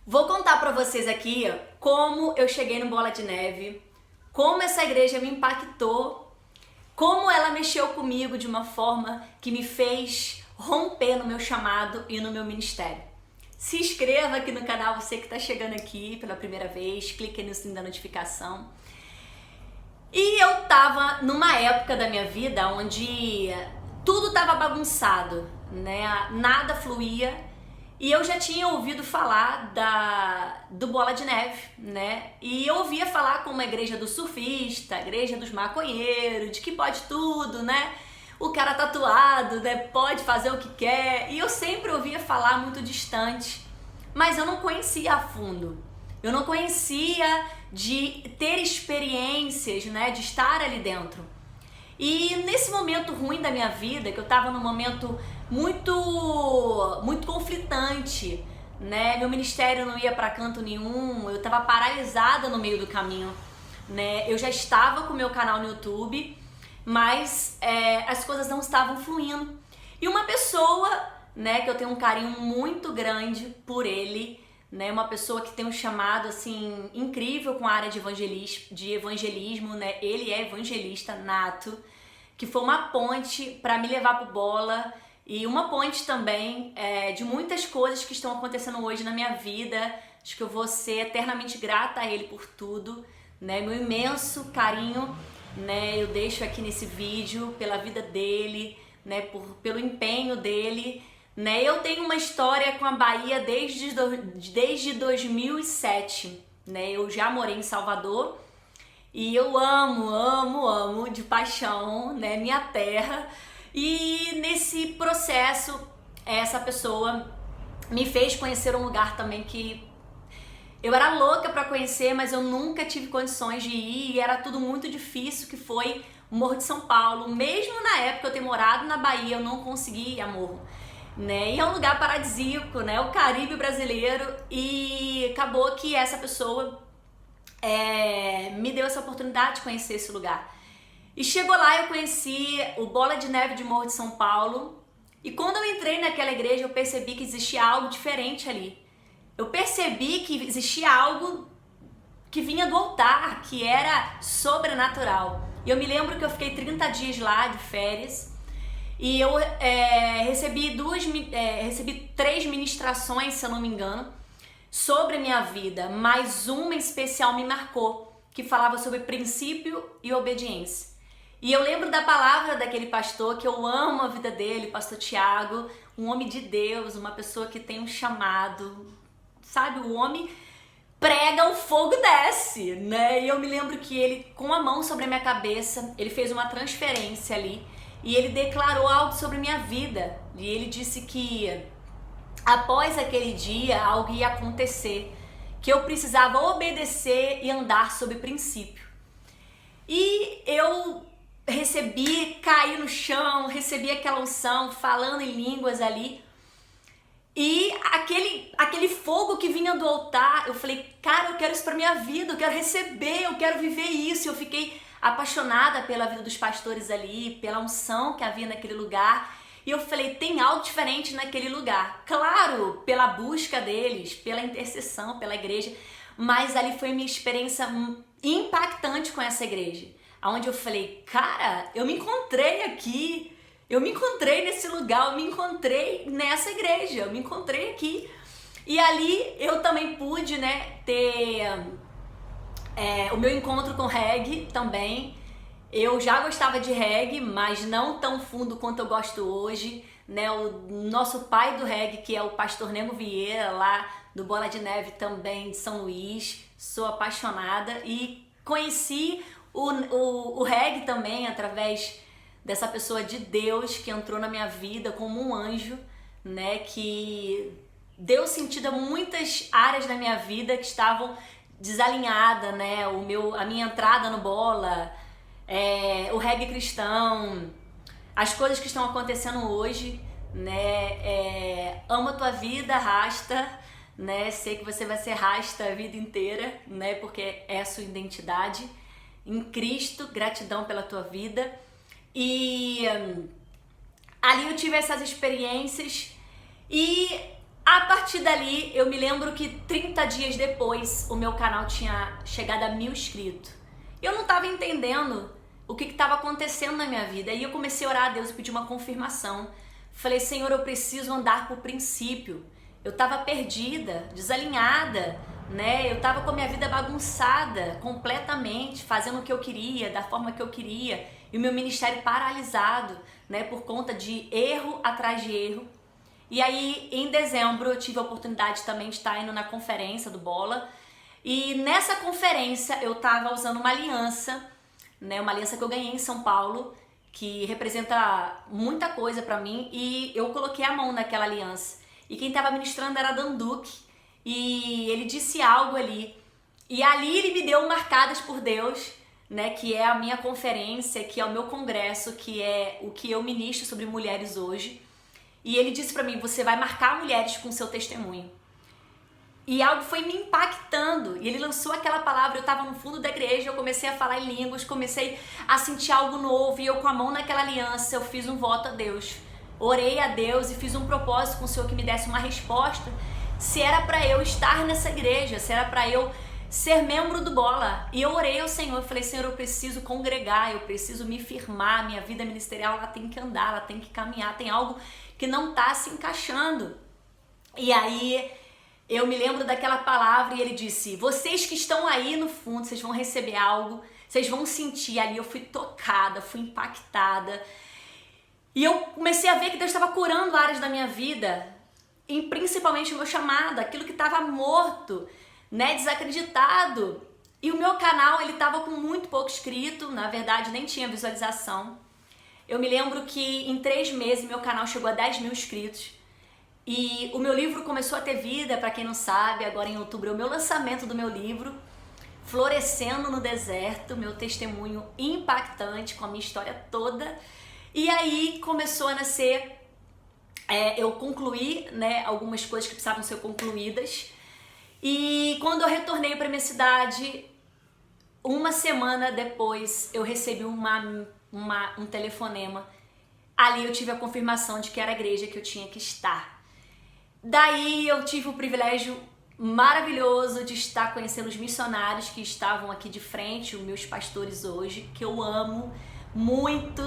Vou contar pra vocês aqui como eu cheguei no Bola de Neve, como essa igreja me impactou, como ela mexeu comigo de uma forma que me fez romper no meu chamado e no meu ministério. Se inscreva aqui no canal, você que está chegando aqui pela primeira vez, clique no sininho da notificação. E eu tava numa época da minha vida onde tudo tava bagunçado, né? Nada fluía. E eu já tinha ouvido falar do Bola de Neve, né? E eu ouvia falar como a igreja do surfista, a igreja dos maconheiros, de que pode tudo, né? O cara tatuado, né? Pode fazer o que quer. E eu sempre ouvia falar muito distante, mas eu não conhecia a fundo. Eu não conhecia de ter experiências, né? De estar ali dentro. E nesse momento ruim da minha vida, que eu tava num momento muito conflitante, né? Meu ministério não ia para canto nenhum, eu tava paralisada no meio do caminho, né? Eu já estava com o meu canal no YouTube, mas as coisas não estavam fluindo. E uma pessoa, né, que eu tenho um carinho muito grande por ele, né, uma pessoa que tem um chamado assim incrível com a área de evangelismo, né? Ele é evangelista nato, que foi uma ponte para me levar pro Bola e uma ponte também de muitas coisas que estão acontecendo hoje na minha vida. Acho que eu vou ser eternamente grata a ele por tudo, né? Meu imenso carinho, né? Eu deixo aqui nesse vídeo pela vida dele, né? Pelo empenho dele. Né, eu tenho uma história com a Bahia desde 2007, né? Eu já morei em Salvador e eu amo de paixão, né, minha terra. E nesse processo, essa pessoa me fez conhecer um lugar também que eu era louca para conhecer, mas eu nunca tive condições de ir e era tudo muito difícil, que foi o Morro de São Paulo. Mesmo na época eu ter morado na Bahia, eu não consegui ir a Morro. Né? E é um lugar paradisíaco, né? O Caribe brasileiro, e acabou que essa pessoa me deu essa oportunidade de conhecer esse lugar. E chegou lá, eu conheci o Bola de Neve de Morro de São Paulo, e quando eu entrei naquela igreja eu percebi que existia algo diferente ali. Eu percebi que existia algo que vinha do altar, que era sobrenatural. E eu me lembro que eu fiquei 30 dias lá de férias, e eu recebi 3 ministrações, se eu não me engano, sobre a minha vida, mas uma em especial me marcou, que falava sobre princípio e obediência. E eu lembro da palavra daquele pastor, que eu amo a vida dele, pastor Tiago, um homem de Deus, uma pessoa que tem um chamado, sabe? O homem prega, o fogo desce, né? E eu me lembro que ele, com a mão sobre a minha cabeça, ele fez uma transferência ali, e ele declarou algo sobre minha vida. E ele disse que após aquele dia algo ia acontecer, que eu precisava obedecer e andar sob princípio. E eu recebi, caí no chão, recebi aquela unção, falando em línguas ali. E aquele fogo que vinha do altar, eu falei, cara, eu quero isso pra minha vida, eu quero receber, eu quero viver isso. Eu fiquei apaixonada pela vida dos pastores ali, pela unção que havia naquele lugar. E eu falei, tem algo diferente naquele lugar. Claro, pela busca deles, pela intercessão, pela igreja, mas ali foi minha experiência impactante com essa igreja, onde eu falei, cara, eu me encontrei aqui, eu me encontrei nesse lugar, eu me encontrei nessa igreja, eu me encontrei aqui. E ali eu também pude, né, ter o meu encontro com reggae também. Eu já gostava de reggae, mas não tão fundo quanto eu gosto hoje, né? O nosso pai do reggae, que é o pastor Nego Vieira, lá do Bola de Neve também, de São Luís, sou apaixonada e conheci o reggae também através dessa pessoa de Deus que entrou na minha vida como um anjo, né? Que deu sentido a muitas áreas da minha vida que estavam desalinhada, né? A minha entrada no Bola, o reggae cristão, as coisas que estão acontecendo hoje, né? Amo a tua vida, rasta, né? Sei que você vai ser rasta a vida inteira, né? Porque é a sua identidade em Cristo. Gratidão pela tua vida. E ali eu tive essas experiências e A partir dali, eu me lembro que 30 dias depois, o meu canal tinha chegado a 1.000 inscritos. Eu não estava entendendo o que estava acontecendo na minha vida. E eu comecei a orar a Deus e pedir uma confirmação. Falei, Senhor, eu preciso andar por princípio. Eu estava perdida, desalinhada, né? Eu estava com a minha vida bagunçada completamente, fazendo o que eu queria, da forma que eu queria. E o meu ministério paralisado, né? Por conta de erro atrás de erro. E aí, em dezembro, eu tive a oportunidade também de estar indo na conferência do Bola. E nessa conferência, eu estava usando uma aliança, né? Uma aliança que eu ganhei em São Paulo, que representa muita coisa pra mim. E eu coloquei a mão naquela aliança. E quem estava ministrando era Dan Duque. E ele disse algo ali. E ali ele me deu marcadas por Deus, né? Que é a minha conferência, que é o meu congresso, que é o que eu ministro sobre mulheres hoje. E ele disse pra mim, você vai marcar mulheres com seu testemunho. E algo foi me impactando. E ele lançou aquela palavra, eu estava no fundo da igreja, eu comecei a falar em línguas, comecei a sentir algo novo. E eu com a mão naquela aliança, eu fiz um voto a Deus. Orei a Deus e fiz um propósito com o Senhor que me desse uma resposta. Se era pra eu estar nessa igreja, se era pra eu ser membro do Bola. E eu orei ao Senhor, falei, Senhor, eu preciso congregar, eu preciso me firmar, minha vida ministerial ela tem que andar, ela tem que caminhar, tem algo que não tá se encaixando. E aí eu me lembro daquela palavra e ele disse, vocês que estão aí no fundo, vocês vão receber algo, vocês vão sentir ali. Eu fui tocada, fui impactada. E eu comecei a ver que Deus estava curando áreas da minha vida, e principalmente o meu chamado, aquilo que estava morto, né, desacreditado. E o meu canal, ele estava com muito pouco inscrito, na verdade nem tinha visualização. Eu me lembro que em 3 meses meu canal chegou a 10.000 inscritos. E o meu livro começou a ter vida, para quem não sabe, agora em outubro é o meu lançamento do meu livro, Florescendo no Deserto, meu testemunho impactante com a minha história toda. E aí começou a nascer, eu concluí, né, algumas coisas que precisavam ser concluídas. E quando eu retornei para minha cidade, uma semana depois eu recebi um telefonema. Ali eu tive a confirmação de que era a igreja que eu tinha que estar. Daí eu tive o privilégio maravilhoso de estar conhecendo os missionários que estavam aqui de frente, os meus pastores hoje, que eu amo muito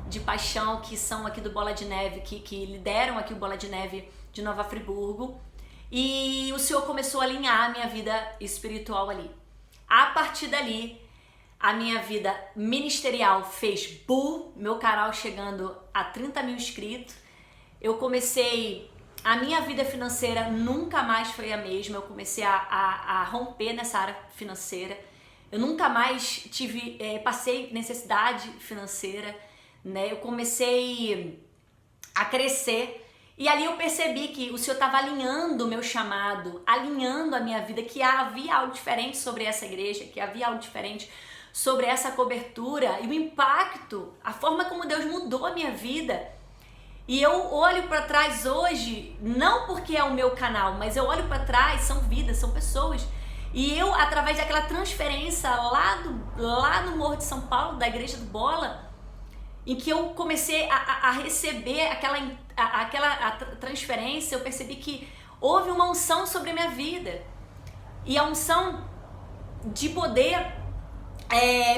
de paixão, que são aqui do Bola de Neve, que lideram aqui o Bola de Neve de Nova Friburgo. E o Senhor começou a alinhar a minha vida espiritual ali. A partir dali, a minha vida ministerial fez boom, meu canal chegando a 30.000 inscritos. Eu comecei, a minha vida financeira nunca mais foi a mesma, eu comecei a romper nessa área financeira. Eu nunca mais passei necessidade financeira, né? Eu comecei a crescer. E ali eu percebi que o Senhor estava alinhando o meu chamado, alinhando a minha vida, que havia algo diferente sobre essa igreja, que havia algo diferente sobre essa cobertura e o impacto, a forma como Deus mudou a minha vida. E eu olho para trás hoje, não porque é o meu canal, mas eu olho para trás, são vidas, são pessoas. E eu, através daquela transferência lá no Morro de São Paulo, da Igreja do Bola, em que eu comecei a receber aquela transferência, eu percebi que houve uma unção sobre a minha vida. E a unção de poder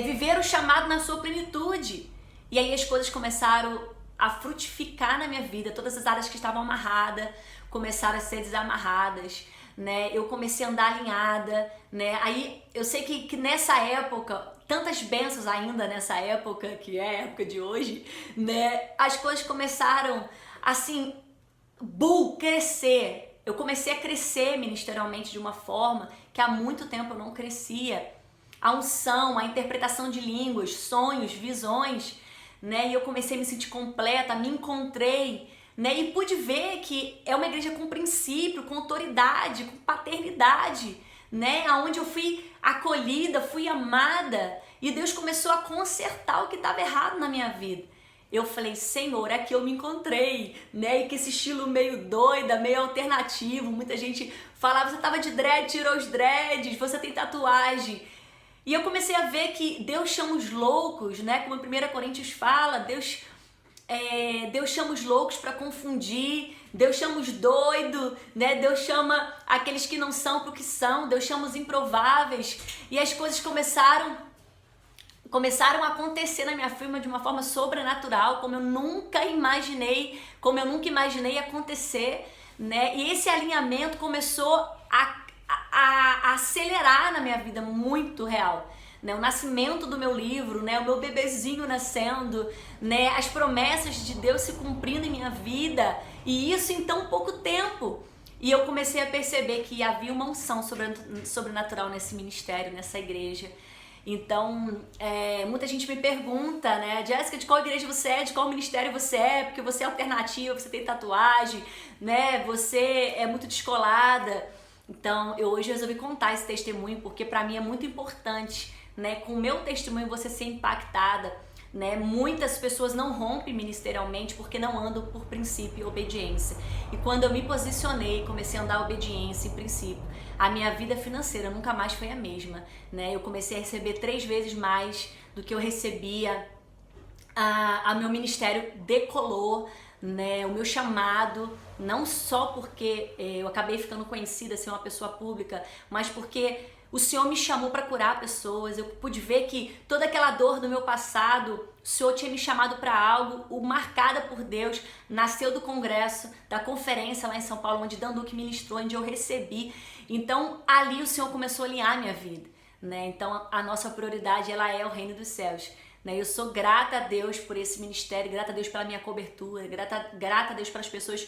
viver o chamado na sua plenitude. E aí as coisas começaram a frutificar na minha vida. Todas as áreas que estavam amarradas começaram a ser desamarradas, né? Eu comecei a andar alinhada, né? Aí eu sei que nessa época, tantas bênçãos ainda nessa época, que é a época de hoje, né? As coisas começaram assim, crescer. Eu comecei a crescer ministerialmente de uma forma que há muito tempo eu não crescia. A unção, a interpretação de línguas, sonhos, visões, né? E eu comecei a me sentir completa, me encontrei, né? E pude ver que é uma igreja com princípio, com autoridade, com paternidade, né? Aonde eu fui acolhida, fui amada, e Deus começou a consertar o que estava errado na minha vida. Eu falei, Senhor, aqui eu me encontrei, né? E que esse estilo meio doida, meio alternativo, muita gente falava, você tava de dread, tirou os dreads, você tem tatuagem. E eu comecei a ver que Deus chama os loucos, né? Como em 1 Coríntios fala, Deus chama os loucos para confundir, Deus chama os doidos, né? Deus chama aqueles que não são pro que são, Deus chama os improváveis. E as coisas começaram a acontecer na minha firma de uma forma sobrenatural, como eu nunca imaginei acontecer, né? E esse alinhamento começou a acelerar na minha vida, muito real, né? O nascimento do meu livro, né? O meu bebezinho nascendo, né? As promessas de Deus se cumprindo em minha vida, e isso em tão pouco tempo. E eu comecei a perceber que havia uma unção sobrenatural nesse ministério, nessa igreja. Então, muita gente me pergunta, né, Jéssica, de qual igreja você é, de qual ministério você é, porque você é alternativa, você tem tatuagem, né, você é muito descolada. Então, eu hoje resolvi contar esse testemunho, porque pra mim é muito importante, né, com o meu testemunho você ser impactada, né? Muitas pessoas não rompem ministerialmente porque não andam por princípio e obediência. E quando eu me posicionei, comecei a andar obediência e princípio, a minha vida financeira nunca mais foi a mesma, né? Eu comecei a receber 3 vezes mais do que eu recebia. A meu ministério decolou, né? O meu chamado, não só porque eu acabei ficando conhecida, ser uma pessoa pública, mas porque o Senhor me chamou para curar pessoas. Eu pude ver que toda aquela dor do meu passado, o Senhor tinha me chamado para algo, marcada por Deus, nasceu do congresso, da conferência lá em São Paulo, onde Dan Duque ministrou, onde eu recebi. Então, ali o Senhor começou a alinhar a minha vida, né? Então, a nossa prioridade, ela é o reino dos céus, né? Eu sou grata a Deus por esse ministério, grata a Deus pela minha cobertura, grata a Deus pelas pessoas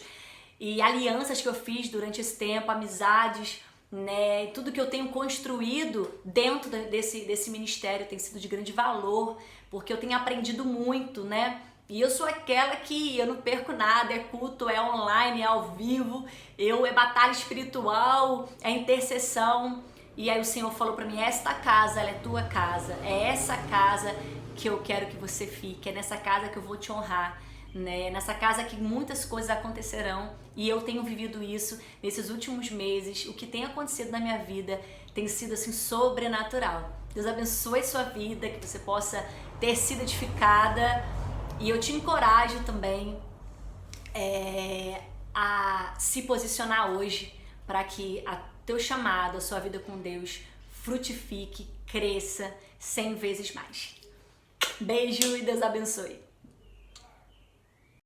e alianças que eu fiz durante esse tempo, amizades, né? Tudo que eu tenho construído dentro desse ministério tem sido de grande valor, porque eu tenho aprendido muito, né? E eu sou aquela que eu não perco nada, é culto, é online, é ao vivo, é batalha espiritual, é intercessão. E aí o Senhor falou pra mim, esta casa, ela é tua casa, é essa casa que eu quero que você fique, é nessa casa que eu vou te honrar, né? Nessa casa que muitas coisas acontecerão, e eu tenho vivido isso nesses últimos meses. O que tem acontecido na minha vida tem sido assim sobrenatural. Deus abençoe sua vida, que você possa ter sido edificada, e eu te encorajo também a se posicionar hoje para que teu chamado, a sua vida com Deus frutifique, cresça 100 vezes mais. Beijo e Deus abençoe.